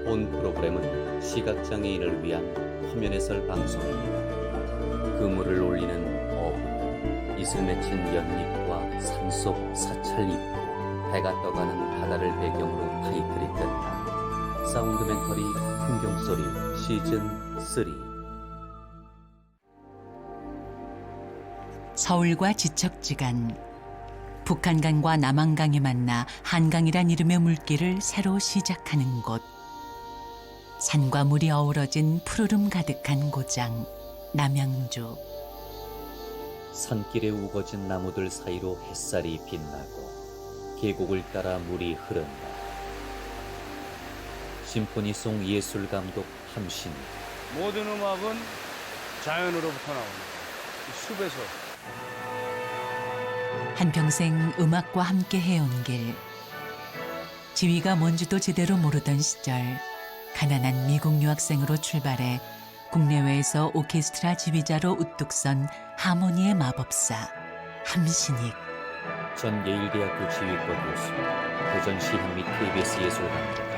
본 프로그램은 시각장애인을 위한 화면 해설 방송입니다. 그물을 올리는 어부, 이슬 맺힌 연잎과 산속 사찰잎으로 해가 떠가는 바다를 배경으로 타이틀이 뜬다. 사운드멘터리 풍경소리 시즌 3. 서울과 지척지간, 북한강과 남한강이 만나 한강이란 이름의 물길을 새로 시작하는 곳. 산과 물이 어우러진 푸르름 가득한 고장, 남양주. 산길에 우거진 나무들 사이로 햇살이 빛나고 계곡을 따라 물이 흐른다. 심포니송 예술감독 함신. 모든 음악은 자연으로부터 나옵니다. 숲에서. 한평생 음악과 함께 해온 길. 지위가 뭔지도 제대로 모르던 시절, 가난한 미국 유학생으로 출발해 국내외에서 오케스트라 지휘자로 우뚝 선 하모니의 마법사 함신익. 전 예일대학교 지휘과 교수, 대전시 한미 KBS 예술감독.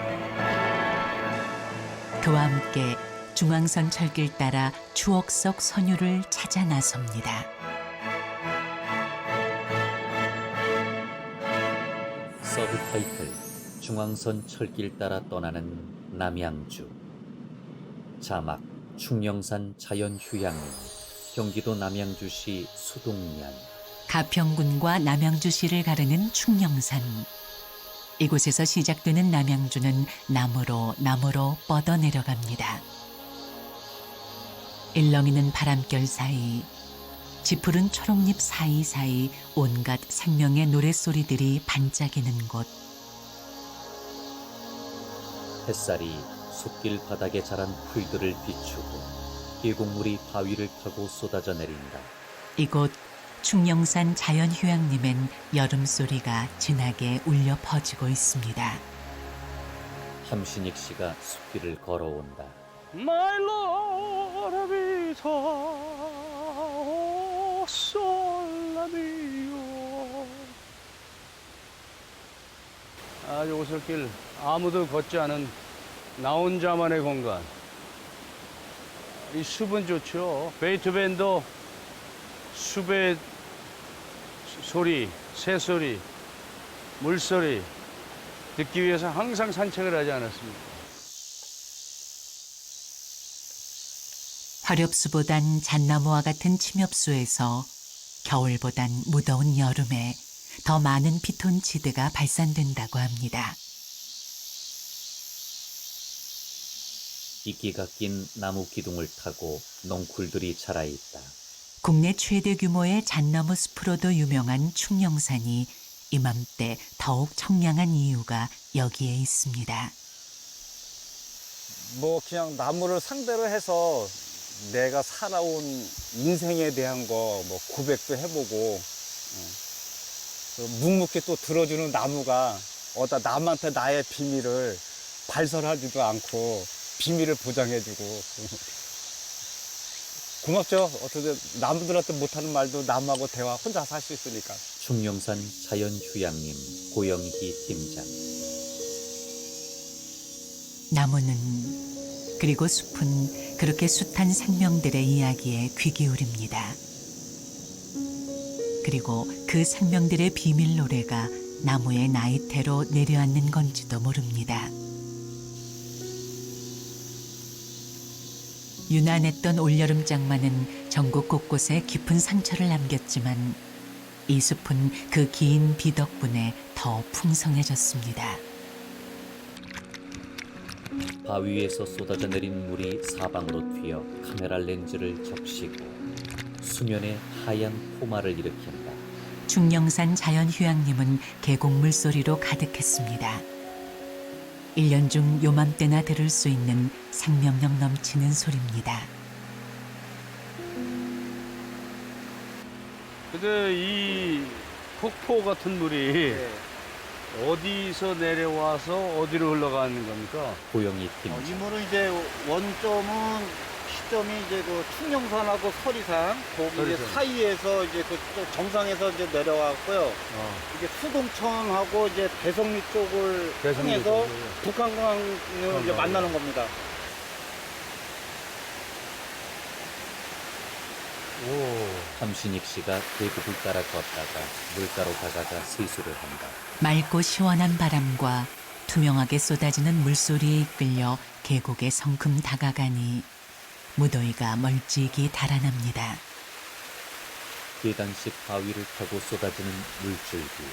그와 함께 중앙선 철길 따라 추억 속 선율을 찾아 나섭니다. 서브타이틀 중앙선 철길 따라 떠나는 남양주. 자막 충령산 자연휴양림, 경기도 남양주시 수동면. 가평군과 남양주시를 가르는 충령산. 이곳에서 시작되는 남양주는 나무로 뻗어 내려갑니다. 일렁이는 바람결 사이, 지푸른 초록잎 사이사이 온갖 생명의 노랫소리들이 반짝이는 곳. 햇살이 숲길 바닥에 자란 풀들을 비추고 계곡물이 바위를 타고 쏟아져 내린다. 이곳 충령산 자연휴양림엔 여름소리가 진하게 울려 퍼지고 있습니다. 함신익 씨가 숲길을 걸어온다. My Lord, o sole mio. 아주 오솔길, 아무도 걷지 않은 나 혼자만의 공간. 이 숲은 좋죠. 베이토벤도 숲의 소리, 새소리, 물소리 듣기 위해서 항상 산책을 하지 않았습니까? 화렵수보단 잣나무와 같은 침엽수에서 겨울보단 무더운 여름에 더 많은 피톤치드가 발산된다고 합니다. 이끼가 낀 나무 기둥을 타고 넝쿨들이 자라있다. 국내 최대 규모의 잣나무 숲으로도 유명한 충령산이 이맘때 더욱 청량한 이유가 여기에 있습니다. 뭐 그냥 나무를 상대로 해서 내가 살아온 인생에 대한 거 뭐 고백도 해보고 묵묵히 또 들어주는 나무가 남한테 나의 비밀을 발설하지도 않고 비밀을 보장해주고 고맙죠. 어떻게 나무들한테 못하는 말도 나무하고 대화 혼자 할 수 있으니까. 충령산 자연휴양림 고영희 팀장. 나무는 그리고 숲은 그렇게 숱한 생명들의 이야기에 귀 기울입니다. 그리고 그 생명들의 비밀 노래가 나무의 나이테로 내려앉는 건지도 모릅니다. 유난했던 올여름 장마는 전국 곳곳에 깊은 상처를 남겼지만 이 숲은 그 긴 비 덕분에 더 풍성해졌습니다. 바위 위에서 쏟아져 내린 물이 사방으로 튀어 카메라 렌즈를 적시고 수면에 하얀 포마를 일으킨다. 충령산 자연휴양림은 계곡 물소리로 가득했습니다. 1년 중 요맘때나 들을 수 있는 생명력 넘치는 소리입니다. 근데 이 폭포 같은 물이 어디서 내려와서 어디로 흘러가는 겁니까? 고영희 이 팀장. 물은 이제 원점은 시점이 이제 그 충령산하고 서리산 거기 이제 서리산. 사이에서 이제 그 정상에서 이제 내려왔고요. 이게 수동천하고 이제 대성리 쪽을 대성리 통해서 쪽으로. 북한강을 이제 만나는 겁니다. 함신익 씨가 계곡을 따라 걷다가 물가로 다가가 세수를 한다. 맑고 시원한 바람과 투명하게 쏟아지는 물소리에 이끌려 계곡에 성큼 다가가니 무더위가 멀찍이 달아납니다. 계단식 바위를 타고 쏟아지는 물줄기.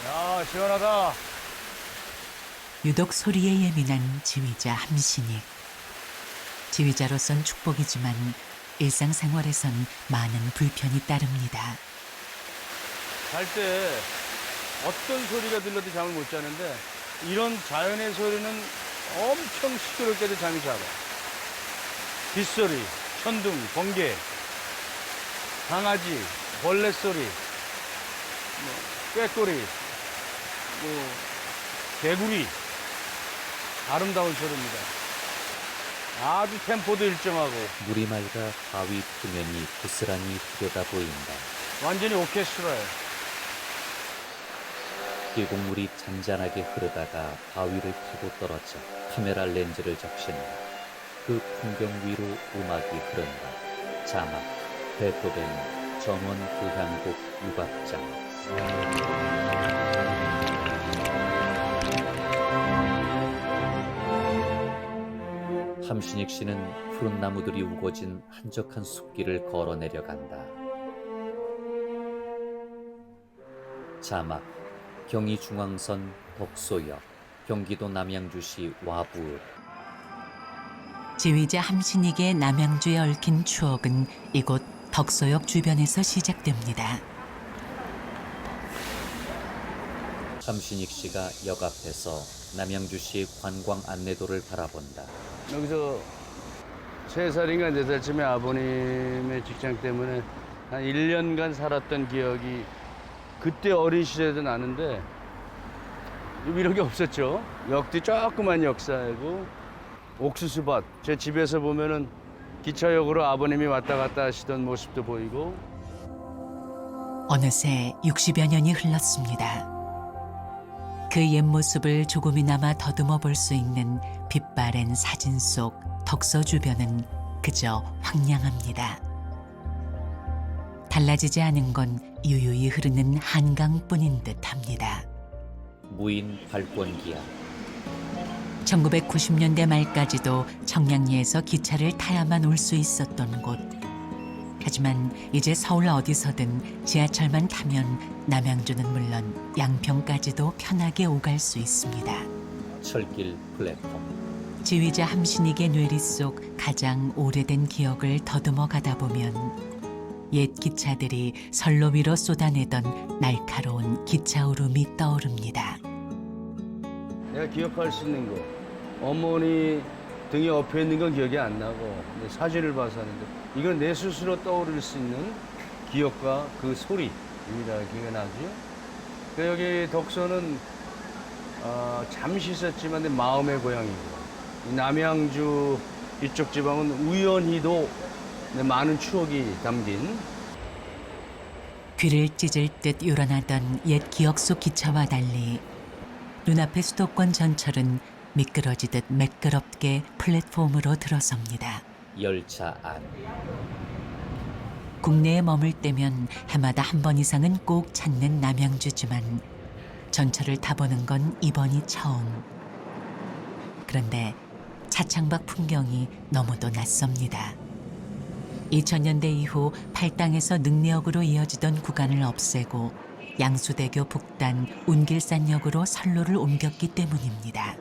야, 시원하다. 유독 소리에 예민한 지휘자 함신익. 지휘자로선 축복이지만 일상생활에선 많은 불편이 따릅니다. 잘 때 어떤 소리가 들려도 잠을 못 자는데 이런 자연의 소리는 엄청 시끄럽게도 잠이 잘 와. 빗소리, 천둥, 번개, 강아지, 벌레 소리, 꾀꼬리, 개구리. 아름다운 소리입니다. 아주 템포도 일정하고 물이 맑아 바위 표면이 부스란히 흐려다 보인다. 완전히 오케스트라예요. 계곡물이 잔잔하게 흐르다가 바위를 타고 떨어져 카메라 렌즈를 적신다. 그 풍경 위로 음악이 흐른다. 자막 베토벤 전원 교향곡 유박장. 함신익 씨는 푸른 나무들이 우거진 한적한 숲길을 걸어 내려간다. 자막 경의중앙선 덕소역 경기도 남양주시 와부. 지휘자 함신익의 남양주에 얽힌 추억은 이곳 덕소역 주변에서 시작됩니다. 함신익 씨가 역 앞에서 남양주시 관광 안내도를 바라본다. 여기서 3살인가 4살쯤에 아버님의 직장 때문에 한 1년간 살았던 기억이 그때 어린 시절에도 나는데 이런 게 없었죠. 역도 조그만 역사이고 옥수수밭. 제 집에서 보면은 기차역으로 아버님이 왔다 갔다 하시던 모습도 보이고. 어느새 60여 년이 흘렀습니다. 그 옛 모습을 조금이나마 더듬어 볼 수 있는 빛바랜 사진 속 덕서 주변은 그저 황량합니다. 달라지지 않은 건 유유히 흐르는 한강뿐인 듯합니다. 무인 발권기야. 1990년대 말까지도 청량리에서 기차를 타야만 올 수 있었던 곳. 하지만 이제 서울 어디서든 지하철만 타면 남양주는 물론 양평까지도 편하게 오갈 수 있습니다. 철길 플랫폼. 지휘자 함신익의 뇌리 속 가장 오래된 기억을 더듬어 가다 보면 옛 기차들이 선로 위로 쏟아내던 날카로운 기차 울음이 떠오릅니다. 내가 기억할 수 있는 거. 어머니 등에 엎여 있는 건 기억이 안 나고 사진을 봐서 하는데 이건 내 스스로 떠오를 수 있는 기억과 그 소리. 기억이 나죠. 여기 덕소는 잠시 있었지만 내 마음의 고향이고 이 남양주 이쪽 지방은 우연히도 내 많은 추억이 담긴. 귀를 찢을 듯 요란하던 옛 기억 속 기차와 달리 눈앞의 수도권 전철은 미끄러지듯 매끄럽게 플랫폼으로 들어섭니다. 열차 안. 국내에 머물 때면 해마다 한 번 이상은 꼭 찾는 남양주지만 전철을 타보는 건 이번이 처음. 그런데 차창밖 풍경이 너무도 낯섭니다. 2000년대 이후 팔당에서 능리역으로 이어지던 구간을 없애고 양수대교 북단 운길산역으로 선로를 옮겼기 때문입니다.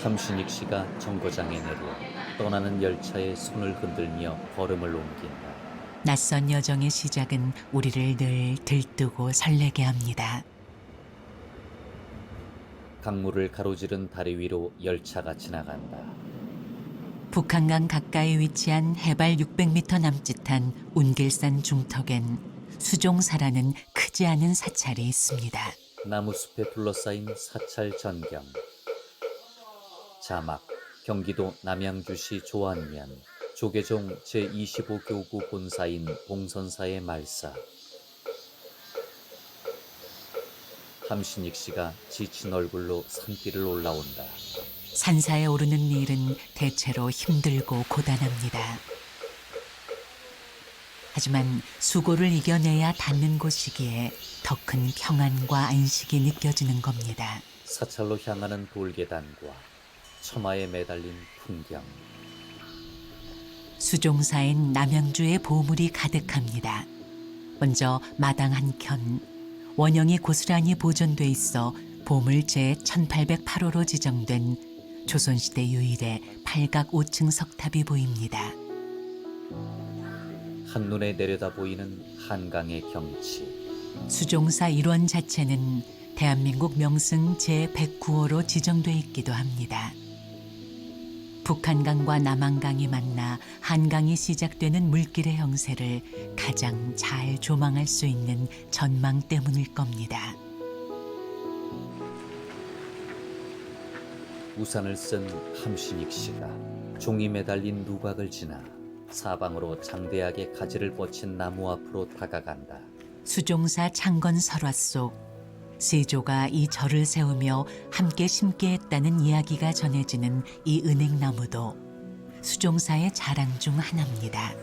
함신익 씨가 정거장에 내려 떠나는 열차에 손을 흔들며 걸음을 옮긴다. 낯선 여정의 시작은 우리를 늘 들뜨고 설레게 합니다. 강물을 가로지른 다리 위로 열차가 지나간다. 북한강 가까이 위치한 해발 600m 남짓한 운길산 중턱엔 수종사라는 크지 않은 사찰이 있습니다. 나무숲에 둘러싸인 사찰 전경. 자막 경기도 남양주시 조안면 조계종 제25교구 본사인 봉선사의 말사. 함신익 씨가 지친 얼굴로 산길을 올라온다. 산사에 오르는 일은 대체로 힘들고 고단합니다. 하지만 수고를 이겨내야 닿는 곳이기에 더 큰 평안과 안식이 느껴지는 겁니다. 사찰로 향하는 돌계단과 처마에 매달린 풍경. 수종사엔 남양주의 보물이 가득합니다. 먼저 마당 한켠 원형이 고스란히 보존돼 있어 보물 제1808호로 지정된 조선시대 유일의 팔각 5층 석탑이 보입니다. 한눈에 내려다 보이는 한강의 경치. 수종사 일원 자체는 대한민국 명승 제109호로 지정돼 있기도 합니다. 북한강과 남한강이 만나 한강이 시작되는 물길의 형세를 가장 잘 조망할 수 있는 전망 때문일 겁니다. 우산을 쓴 함신익 씨가 종이 매달린 누각을 지나 사방으로 장대하게 가지를 뻗친 나무 앞으로 다가간다. 수종사 창건 설화 속 세조가 이 절을 세우며 함께 심게 했다는 이야기가 전해지는 이 은행나무도 수종사의 자랑 중 하나입니다.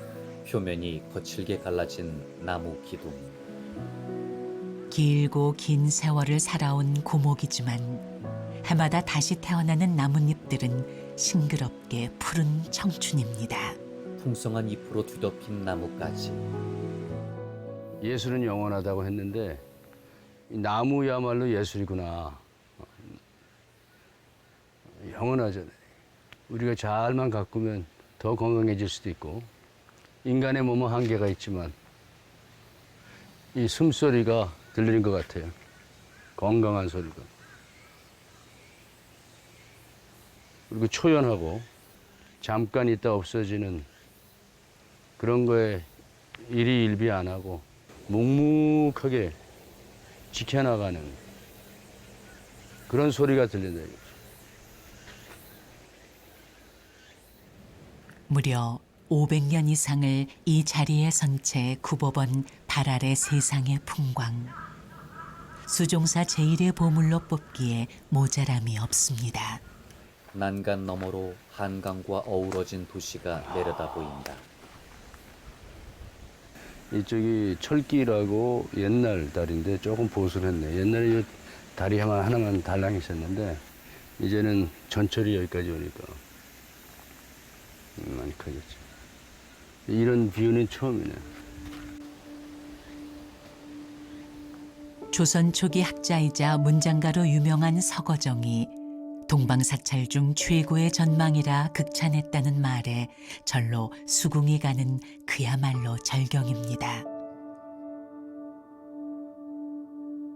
표면이 거칠게 갈라진 나무 기둥. 길고 긴 세월을 살아온 고목이지만 해마다 다시 태어나는 나뭇잎들은 싱그럽게 푸른 청춘입니다. 풍성한 잎으로 뒤덮인 나무까지. 예술은 영원하다고 했는데 이 나무야말로 예술이구나. 영원하잖아요. 우리가 잘만 가꾸면 더 건강해질 수도 있고 인간의 몸은 한계가 있지만 이 숨소리가 들리는 것 같아요. 건강한 소리가. 그리고 초연하고 잠깐 있다 없어지는 그런 거에 일희일비 안 하고 묵묵하게 지켜나가는 그런 소리가 들린다. 무려 500년 이상을 이 자리에 선 채 굽어본 달 아래 세상의 풍광. 수종사 제1의 보물로 뽑기에 모자람이 없습니다. 난간 너머로 한강과 어우러진 도시가 내려다 보인다. 이쪽이 철길하고 옛날 다리인데 조금 보수했네. 옛날에 이 다리 하나만 달랑 있었는데 이제는 전철이 여기까지 오니까 많이 커졌죠. 이런 뷰는 처음이네. 조선 초기 학자이자 문장가로 유명한 서거정이 동방사찰 중 최고의 전망이라 극찬했다는 말에 절로 수긍이 가는 그야말로 절경입니다.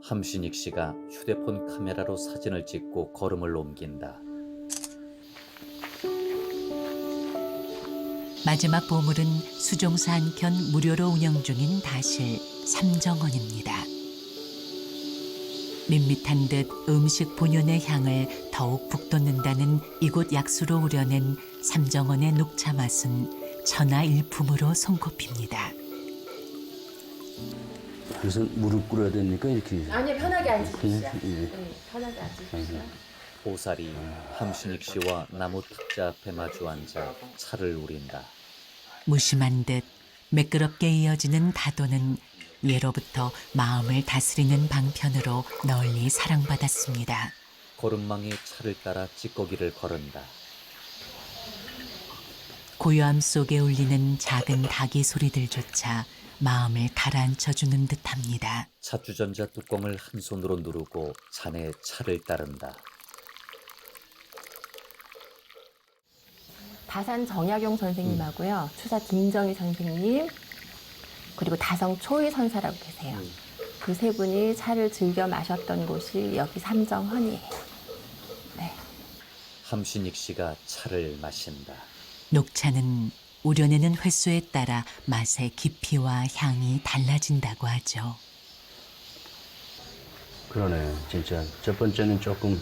함신익 씨가 휴대폰 카메라로 사진을 찍고 걸음을 옮긴다. 마지막 보물은 수종사 한켠 무료로 운영 중인 다실 삼정원입니다. 밋밋한 듯 음식 본연의 향을 더욱 북돋는다는 이곳 약수로 우려낸 삼정원의 녹차 맛은 천하일품으로 손꼽힙니다. 그래서 무릎 꿇어야 되니까 이렇게. 아니요, 편하게 앉으십시오. 그냥, 예. 네, 편하게 앉으십시오. 보살이 함신익 씨와 나무 탁자 앞에 마주 앉아 차를 우린다. 무심한 듯 매끄럽게 이어지는 다도는 예로부터 마음을 다스리는 방편으로 널리 사랑받았습니다. 걸음망에 차를 따라 찌꺼기를 거른다. 고요함 속에 울리는 작은 닭이 소리들조차 마음을 가라앉혀주는 듯합니다. 차주전자 뚜껑을 한 손으로 누르고 잔에 차를 따른다. 다산 정약용 선생님하고요. 추사 김정희 선생님, 그리고 다성 초희 선사라고 계세요. 그 세 분이 차를 즐겨 마셨던 곳이 여기 삼정헌이에요. 네. 함신익 씨가 차를 마신다. 녹차는 우려내는 횟수에 따라 맛의 깊이와 향이 달라진다고 하죠. 그러네. 진짜 첫 번째는 조금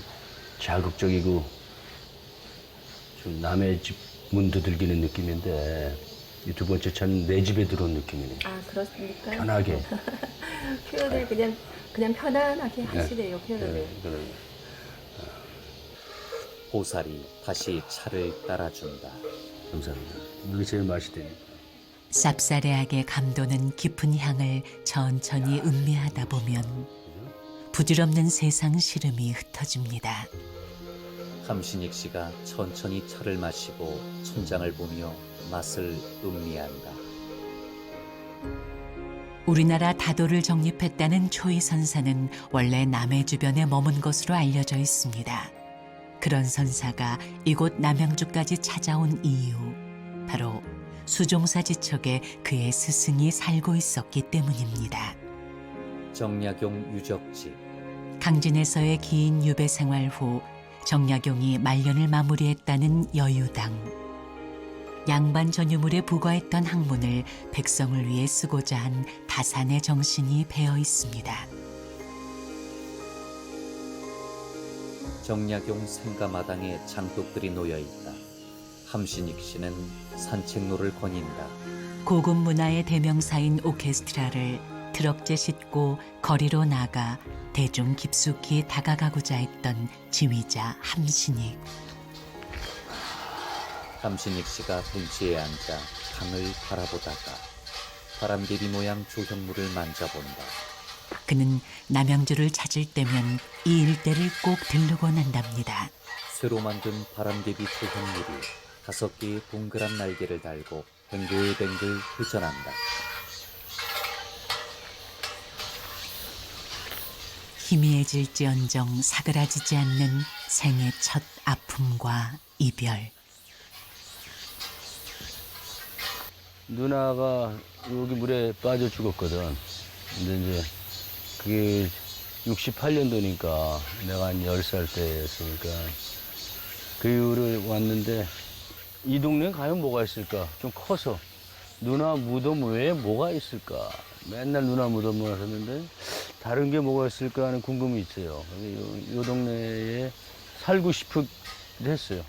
자극적이고 좀 남의 집 문 두들기는 느낌인데 이 두 번째 차는 내 집에 들어온 느낌이네. 아, 그렇습니까? 편하게. 표현을 그냥 편안하게 하시네요, 표현을. 그래. 보살이 다시 차를 따라준다. 감사합니다. 이게 제일 맛이 되니까. 쌉싸래하게 감도는 깊은 향을 천천히 음미하다 보면 부질없는 세상 시름이 흩어집니다. 함신익 씨가 천천히 차를 마시고 천장을 보며 맛을 음미한다. 우리나라 다도를 정립했다는 초이선사는 원래 남해 주변에 머문 것으로 알려져 있습니다. 그런 선사가 이곳 남양주까지 찾아온 이유, 바로 수종사지척에 그의 스승이 살고 있었기 때문입니다. 정약용 유적지. 강진에서의 긴 유배 생활 후 정약용이 말년을 마무리했다는 여유당. 양반 전유물에 부과했던 학문을 백성을 위해 쓰고자 한 다산의 정신이 배어 있습니다. 정약용 생가마당에 장독들이 놓여 있다. 함신익 씨는 산책로를 거닌다. 고급 문화의 대명사인 오케스트라를 트럭째 싣고 거리로 나가 대중 깊숙이 다가가고자 했던 지휘자 함신익. 함신익 씨가 벤치에 앉아 강을 바라보다가 바람개비 모양 조형물을 만져본다. 그는 남양주를 찾을 때면 이 일대를 꼭 들르곤 한답니다. 쇠로 만든 바람개비 조형물이 5개의 동그란 날개를 달고 뱅글뱅글 회전한다. 희미해질지언정 사그라지지 않는 생의 첫 아픔과 이별. 누나가 여기 물에 빠져 죽었거든. 근데 이제 그게 68년도니까 내가 한 10살 때였으니까 그 이후로 왔는데 이 동네에 과연 뭐가 있을까? 좀 커서 누나 무덤 외에 뭐가 있을까? 맨날 누나 무덤만 왔었는데 다른 게 뭐가 있을까 하는 궁금이 있어요. 이 동네에 살고 싶기도 했어요.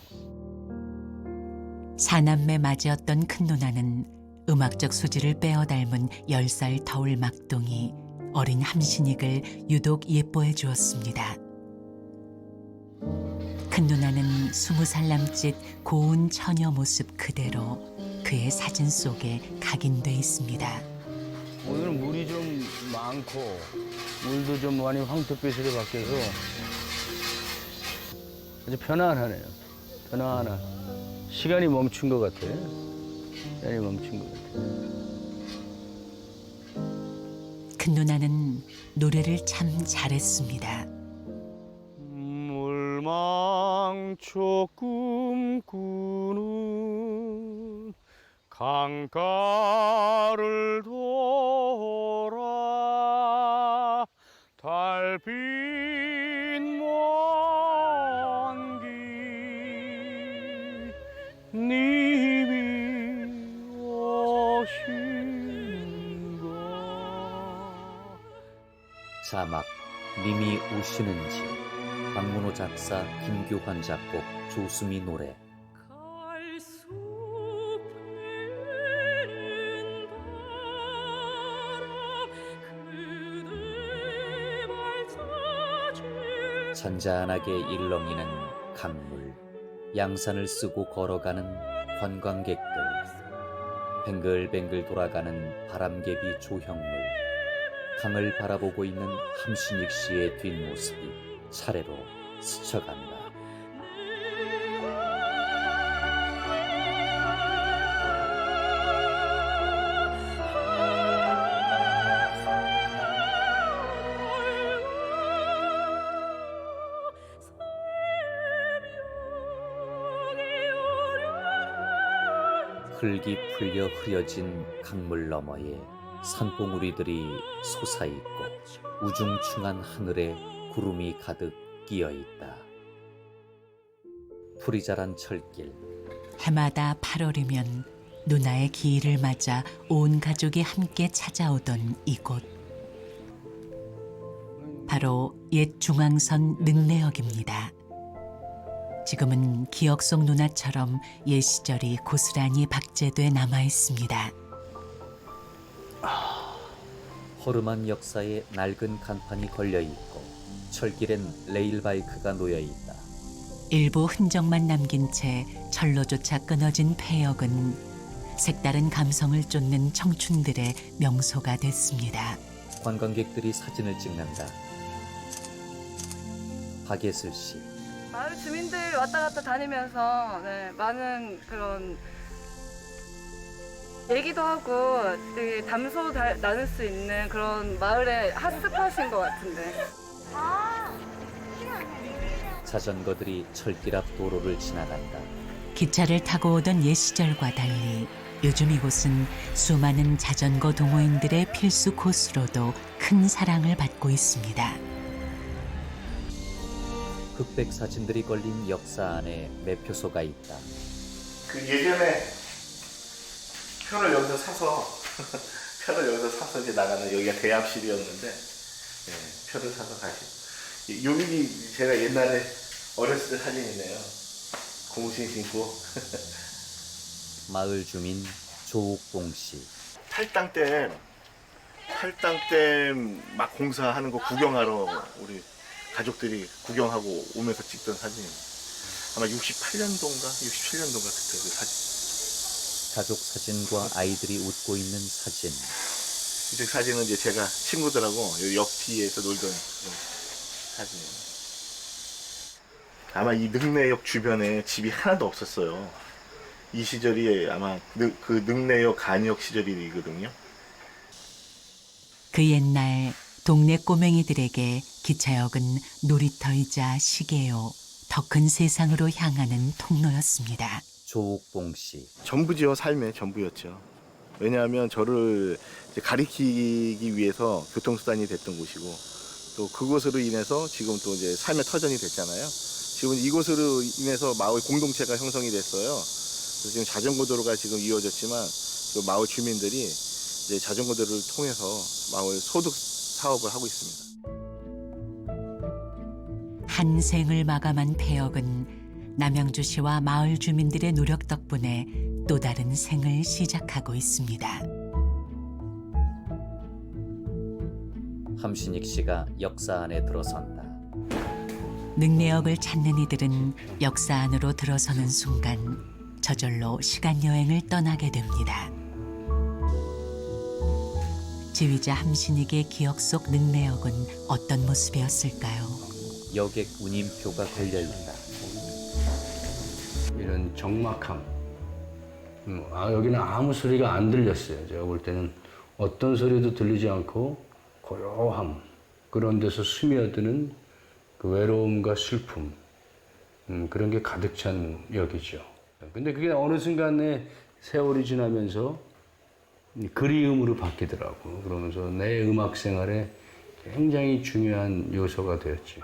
사남매 맞이었던 큰 누나는 음악적 소질을 빼어 닮은 10살 터울 막둥이 어린 함신익을 유독 예뻐해 주었습니다. 큰 누나는 20살 남짓 고운 처녀 모습 그대로 그의 사진 속에 각인돼 있습니다. 오늘은 물이 좀 많고 물도 좀 많이 황토빛으로 바뀌어서 아주 편안하네요. 편안한. 시간이 멈춘 것 같아요. 시간이 멈춘 것 같아요. 큰 누나는 노래를 참 잘했습니다. 물망초 꿈꾸는 강가를 돌아 달빛 먼길 님이 오시는가. 자막 님이 오시는지. 박문호 작사, 김교환 작곡, 조수미 노래. 잔잔하게 일렁이는 강물, 양산을 쓰고 걸어가는 관광객들, 뱅글뱅글 돌아가는 바람개비 조형물, 강을 바라보고 있는 함신익 씨의 뒷모습이 차례로 스쳐간다. 흙이 풀려 흐려진 강물 너머에 산봉우리들이 솟아있고 우중충한 하늘에 구름이 가득 끼어있다. 풀이 자란 철길. 해마다 8월이면 누나의 기일을 맞아 온 가족이 함께 찾아오던 이곳. 바로 옛 중앙선 능내역입니다. 지금은 기억 속 누나처럼 옛 시절이 고스란히 박제돼 남아 있습니다. 허름한 역사에 낡은 간판이 걸려 있고 철길엔 레일바이크가 놓여 있다. 일부 흔적만 남긴 채 철로조차 끊어진 폐역은 색다른 감성을 쫓는 청춘들의 명소가 됐습니다. 관광객들이 사진을 찍는다. 박예슬 씨. 마을 주민들 왔다 갔다 다니면서 많은 그런 얘기도 하고 되게 담소 나눌 수 있는 그런 마을의 핫스팟인 것 같은데. 자전거들이 철길 앞 도로를 지나간다. 기차를 타고 오던 옛 시절과 달리 요즘 이곳은 수많은 자전거 동호인들의 필수 코스로도 큰 사랑을 받고 있습니다. 흑백 사진들이 걸린 역사 안에 매표소가 있다. 그 예전에 표를 여기서 사서 이제 나가는 여기가 대합실이었는데 표를 사서 가시고 여기 제가 옛날에 어렸을 때 사진이네요. 고무신 신고 마을 주민 조옥봉 씨. 탈당댐 막 공사하는 거 구경하러 우리 가족들이 구경하고 오면서 찍던 사진. 아마 67년도인가 그때 그 사진. 가족 사진과 아이들이 웃고 있는 사진. 이 사진은 이제 제가 친구들하고 역 뒤에서 놀던 그런 사진이에요. 아마 이 능내역 주변에 집이 하나도 없었어요. 이 시절이 아마 그 능내역 간역 시절이거든요. 그 옛날 동네 꼬맹이들에게 기차역은 놀이터이자 시계요, 더 큰 세상으로 향하는 통로였습니다. 조옥봉 씨. 전부지요. 삶의 전부였죠. 왜냐하면 저를 이제 가리키기 위해서 교통수단이 됐던 곳이고 또 그곳으로 인해서 지금 또 이제 삶의 터전이 됐잖아요. 지금 이곳으로 인해서 마을 공동체가 형성이 됐어요. 그래서 지금 자전거 도로가 지금 이어졌지만 그 마을 주민들이 이제 자전거 도로를 통해서 마을 소득 사업을 하고 있습니다. 한 생을 마감한 폐역은 남양주시와 마을 주민들의 노력 덕분에 또 다른 생을 시작하고 있습니다. 함신익 씨가 역사 안에 들어선다. 능내역을 찾는 이들은 역사 안으로 들어서는 순간 저절로 시간 여행을 떠나게 됩니다. 지휘자 함신익의 기억 속 능내역은 어떤 모습이었을까요? 여객 운임표가 걸려 있다. 이런 적막함. 여기는 아무 소리가 안 들렸어요. 제가 볼 때는 어떤 소리도 들리지 않고 고요함. 그런 데서 스며드는 그 외로움과 슬픔. 그런 게 가득 찬 역이죠. 근데 그게 어느 순간에 세월이 지나면서 그리움으로 바뀌더라고. 그러면서 내 음악 생활에 굉장히 중요한 요소가 되었지.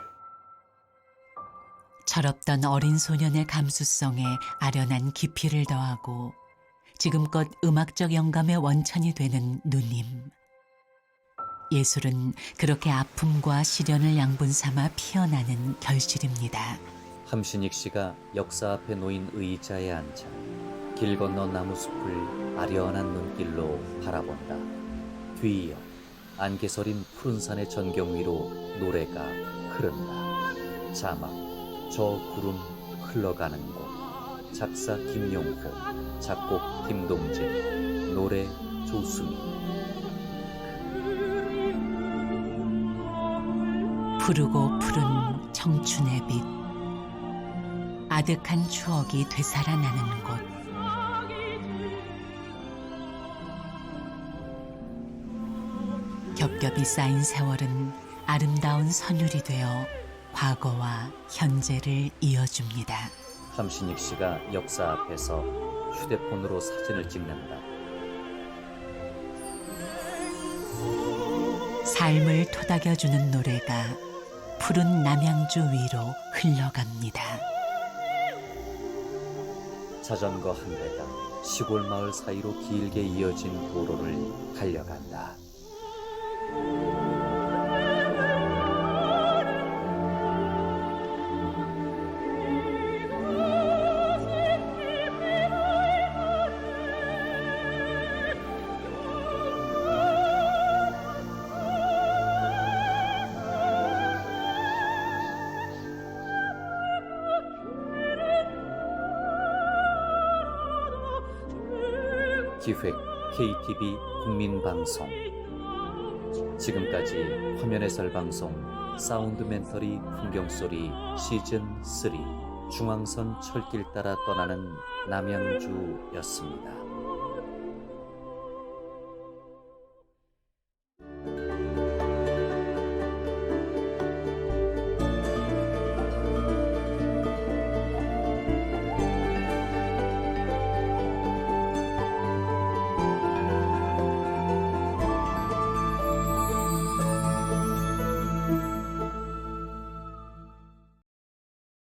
철없던 어린 소년의 감수성에 아련한 깊이를 더하고 지금껏 음악적 영감의 원천이 되는 누님. 예술은 그렇게 아픔과 시련을 양분 삼아 피어나는 결실입니다. 함신익 씨가 역사 앞에 놓인 의자에 앉아 길 건너 나무숲을 아련한 눈길로 바라본다. 뒤이어 안개 서린 푸른 산의 전경 위로 노래가 흐른다. 자막 저 구름 흘러가는 곳. 작사 김용호, 작곡 김동진, 노래 조수미. 푸르고 푸른 청춘의 빛. 아득한 추억이 되살아나는 곳. 겹겹이 쌓인 세월은 아름다운 선율이 되어 과거와 현재를 이어줍니다. 함신익 씨가 역사 앞에서 휴대폰으로 사진을 찍는다. 삶을 토닥여주는 노래가 푸른 남양주 위로 흘러갑니다. 자전거 한 대가 시골 마을 사이로 길게 이어진 도로를 달려간다. 기획 KTV 국민방송. 지금까지 화면 해설 방송 사운드멘터리 풍경소리 시즌 3 중앙선 철길 따라 떠나는 남양주였습니다.